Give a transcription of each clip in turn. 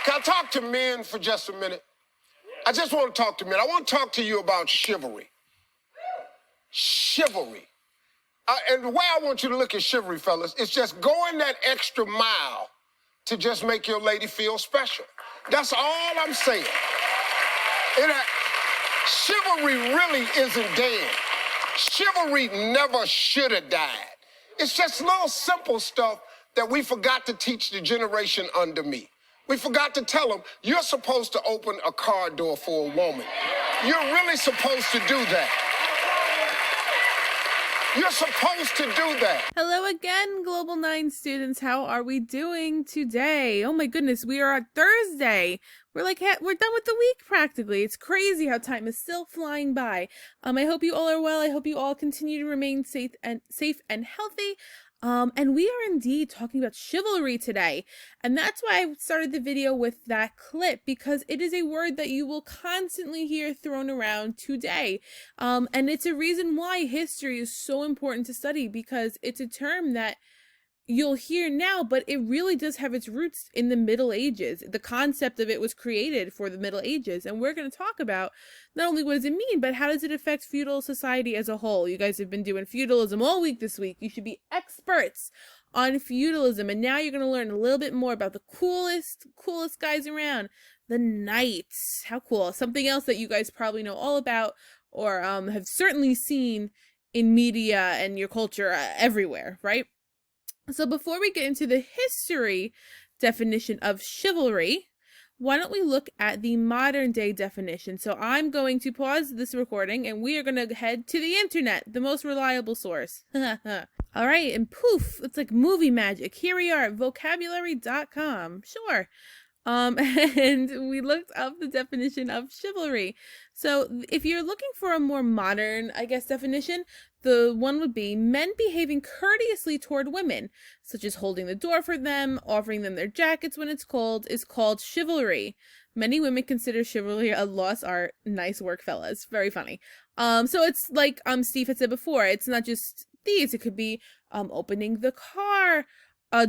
Can I talk to men for just a minute? I just want to talk to men. I want to talk to you about chivalry. Chivalry. And the way I want you to look at chivalry, fellas, is just going that extra mile to just make your lady feel special. That's all I'm saying. Chivalry really isn't dead. Chivalry never should have died. It's just little simple stuff that we forgot to teach the generation under me. We forgot to tell them, you're supposed to open a car door for a woman. You're really supposed to do that. You're supposed to do that. Hello again, Global 9 students. How are we doing today? Oh my goodness, we are on Thursday. We're done with the week practically. It's crazy how time is still flying by. I hope you all are well. I hope you all continue to remain safe and healthy. And we are indeed talking about chivalry today. And that's why I started the video with that clip, because it is a word that you will constantly hear thrown around today. And it's a reason why history is so important to study, because it's a term that you'll hear now, but it really does have its roots in the Middle Ages. The concept of it was created for the Middle Ages, and we're going to talk about not only what does it mean, but how does it affect feudal society as a whole. You guys have been doing feudalism all week this week. You should be experts on feudalism, and now you're going to learn a little bit more about the coolest guys around, the knights. How cool. Something else that you guys probably know all about, or have certainly seen in media and your culture everywhere, right? So before we get into the history definition of chivalry, why don't we look at the modern day definition? So I'm going to pause this recording and we are going to head to the internet, the most reliable source. All right, and poof, it's like movie magic. Here we are, vocabulary.com. Sure. And we looked up the definition of chivalry. So if you're looking for a more modern, I guess, definition, the one would be men behaving courteously toward women, such as holding the door for them, offering them their jackets when it's cold, is called chivalry. Many women consider chivalry a lost art. Nice work, fellas. Very funny. So it's like Steve had said before, it's not just these. It could be opening the car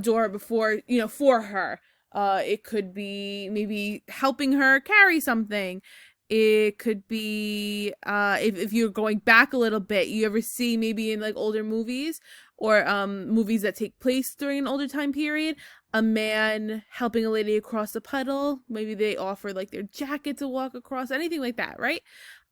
door before, for her. It could be maybe helping her carry something. It could be if you're going back a little bit, you ever see maybe in like older movies or movies that take place during an older time period, a man helping a lady across a puddle. Maybe they offer like their jacket to walk across, anything like that, right?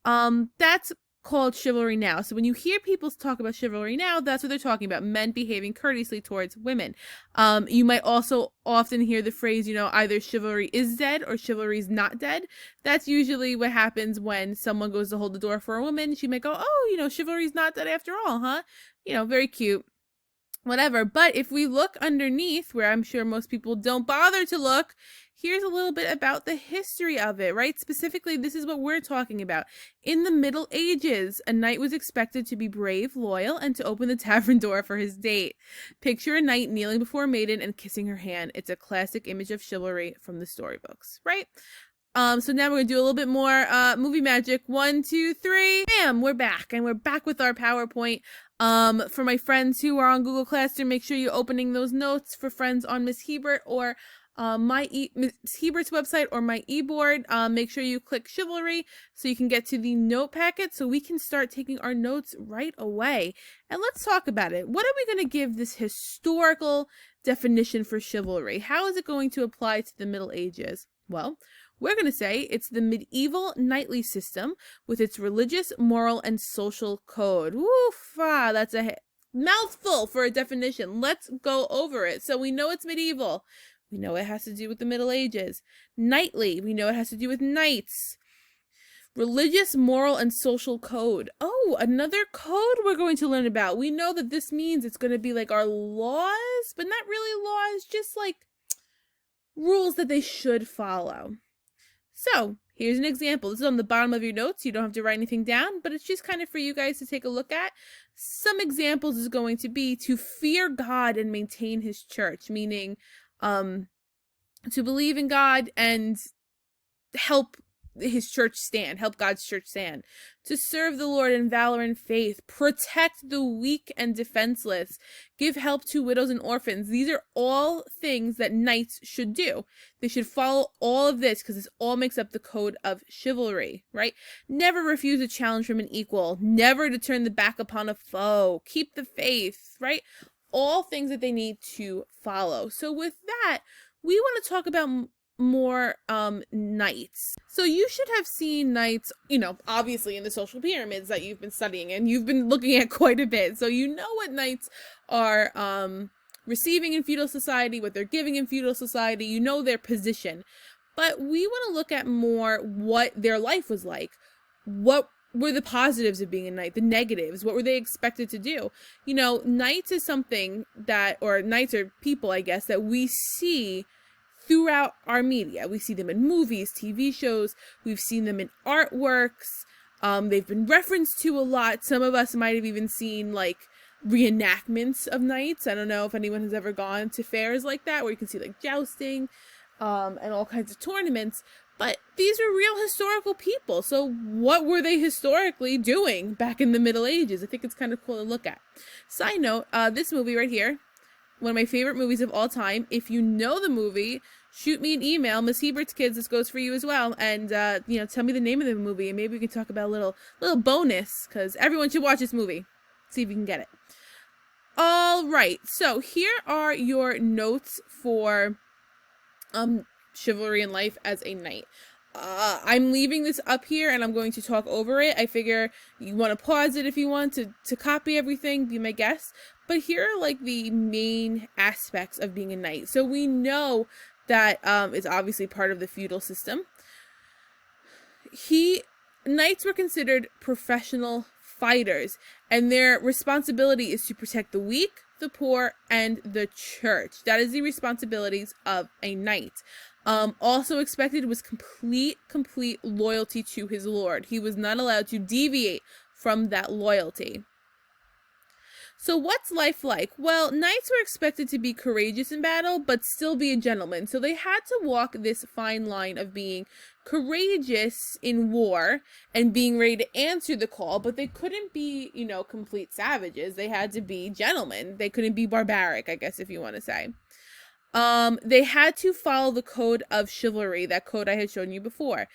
That's called chivalry now. So when you hear people talk about chivalry now, that's what they're talking about, men behaving courteously towards women. You might also often hear the phrase, either chivalry is dead or chivalry is not dead. That's usually what happens when someone goes to hold the door for a woman. She might go, oh, chivalry's not dead after all, huh? Very cute. Whatever. But if we look underneath, where I'm sure most people don't bother to look, here's a little bit about the history of it, right? Specifically, this is what we're talking about. In the Middle Ages, a knight was expected to be brave, loyal, and to open the tavern door for his date. Picture a knight kneeling before a maiden and kissing her hand. It's a classic image of chivalry from the storybooks, right? So now we're gonna do a little bit more movie magic. 1, 2, 3. Bam! We're back, and we're back with our PowerPoint. For my friends who are on Google Classroom, make sure you're opening those notes. For friends on Miss Hebert or Miss Hebert's website or my e-board, make sure you click chivalry so you can get to the note packet so we can start taking our notes right away. And let's talk about it. What are we going to give this historical definition for chivalry? How is it going to apply to the Middle Ages? Well, we're going to say it's the medieval knightly system with its religious, moral, and social code. Woof, that's a mouthful for a definition. Let's go over it. So we know it's medieval. We know it has to do with the Middle Ages. Knightly, we know it has to do with knights. Religious, moral, and social code. Oh, another code we're going to learn about. We know that this means it's going to be like our laws, but not really laws, just like rules that they should follow. So here's an example. This is on the bottom of your notes. You don't have to write anything down, but it's just kind of for you guys to take a look at. Some examples is going to be to fear God and maintain his church, meaning to believe in God and help his church stand, help God's church stand, to serve the Lord in valor and faith, protect the weak and defenseless, give help to widows and orphans. These are all things that knights should do. They should follow all of this because this all makes up the code of chivalry, right? Never refuse a challenge from an equal, never to turn the back upon a foe, keep the faith, right? All things that they need to follow. So with that, we want to talk about more knights. So you should have seen knights, obviously in the social pyramids that you've been studying and you've been looking at quite a bit. So you know what knights are receiving in feudal society, what they're giving in feudal society, you know their position. But we want to look at more what their life was like. What were the positives of being a knight, the negatives? What were they expected to do? Knights is something that, or knights are people, I guess, that we see throughout our media. We see them in movies, TV shows. We've seen them in artworks. They've been referenced to a lot. Some of us might have even seen like reenactments of knights. I don't know if anyone has ever gone to fairs like that where you can see like jousting and all kinds of tournaments. But these were real historical people. So what were they historically doing back in the Middle Ages? I think it's kind of cool to look at. Side note, this movie right here, one of my favorite movies of all time. If you know the movie, shoot me an email, Miss Hebert's Kids. This goes for you as well. And, tell me the name of the movie. And maybe we can talk about a little bonus. Because everyone should watch this movie. See if you can get it. All right. So here are your notes for chivalry in life as a knight. I'm leaving this up here and I'm going to talk over it. I figure you want to pause it if you want to copy everything, be my guest. But here are like the main aspects of being a knight. So we know that it's obviously part of the feudal system. Knights were considered professional fighters, and their responsibility is to protect the weak, the poor, and the church. That is the responsibilities of a knight. Also expected was complete loyalty to his lord. He was not allowed to deviate from that loyalty. So what's life like? Well, knights were expected to be courageous in battle, but still be a gentleman. So they had to walk this fine line of being courageous in war and being ready to answer the call, but they couldn't be, complete savages. They had to be gentlemen. They couldn't be barbaric, I guess, if you want to say. They had to follow the code of chivalry, that code I had shown you before.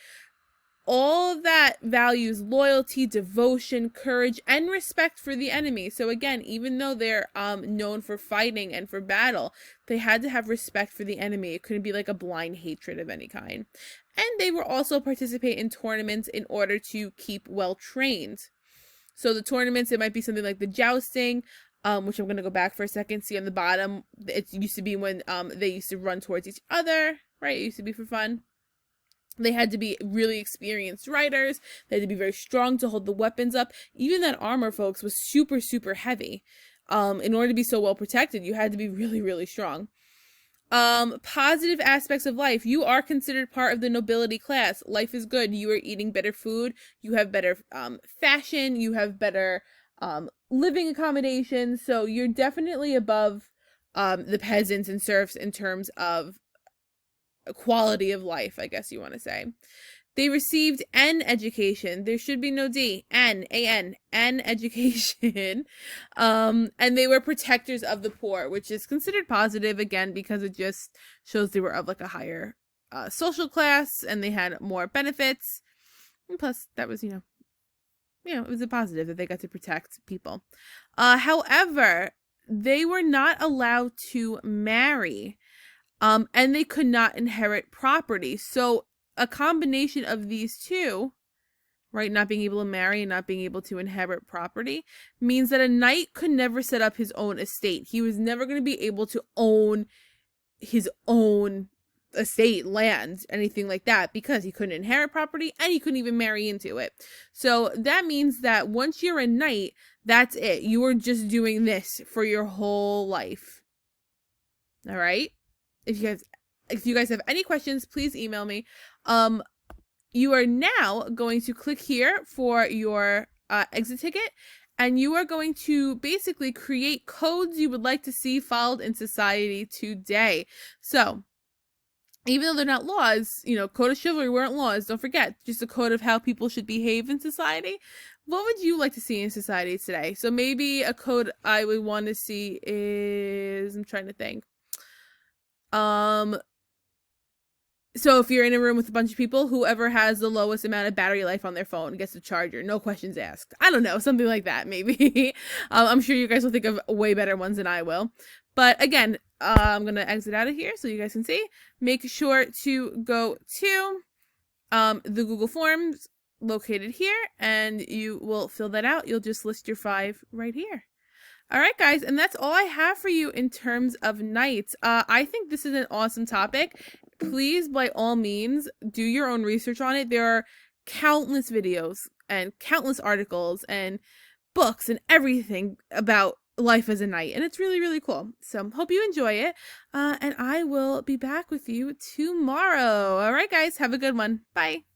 All of that values loyalty, devotion, courage, and respect for the enemy. So again, even though they're known for fighting and for battle, they had to have respect for the enemy. It couldn't be like a blind hatred of any kind. And they were also participate in tournaments in order to keep well trained. So the tournaments, it might be something like the jousting, which I'm going to go back for a second. See on the bottom, it used to be when they used to run towards each other, right? It used to be for fun. They had to be really experienced riders. They had to be very strong to hold the weapons up. Even that armor, folks, was super, super heavy. In order to be so well protected, you had to be really, really strong. Positive aspects of life. You are considered part of the nobility class. Life is good. You are eating better food. You have better fashion. You have better living accommodations. So you're definitely above the peasants and serfs in terms of quality of life, I guess you want to say. They received an education. There should be no D. An education. And they were protectors of the poor, which is considered positive, again, because it just shows they were of like a higher social class and they had more benefits. And plus, that was, it was a positive that they got to protect people. However, they were not allowed to marry. And they could not inherit property. So a combination of these two, right, not being able to marry and not being able to inherit property, means that a knight could never set up his own estate. He was never going to be able to own his own estate, land, anything like that, because he couldn't inherit property and he couldn't even marry into it. So that means that once you're a knight, that's it. You are just doing this for your whole life. All right? If you guys have any questions, please email me. You are now going to click here for your exit ticket, and you are going to basically create codes you would like to see followed in society today. So even though they're not laws, code of chivalry weren't laws. Don't forget, just a code of how people should behave in society. What would you like to see in society today? So maybe a code I would want to see is, I'm trying to think. So if you're in a room with a bunch of people, whoever has the lowest amount of battery life on their phone gets the charger. No questions asked. I don't know, something like that, maybe. I'm sure you guys will think of way better ones than I will. But again, I'm going to exit out of here so you guys can see. Make sure to go to the Google Forms located here, and you will fill that out. You'll just list your 5 right here. All right, guys, and that's all I have for you in terms of knights. I think this is an awesome topic. Please, by all means, do your own research on it. There are countless videos and countless articles and books and everything about life as a knight, and it's really, really cool. So hope you enjoy it, and I will be back with you tomorrow. All right, guys, have a good one. Bye.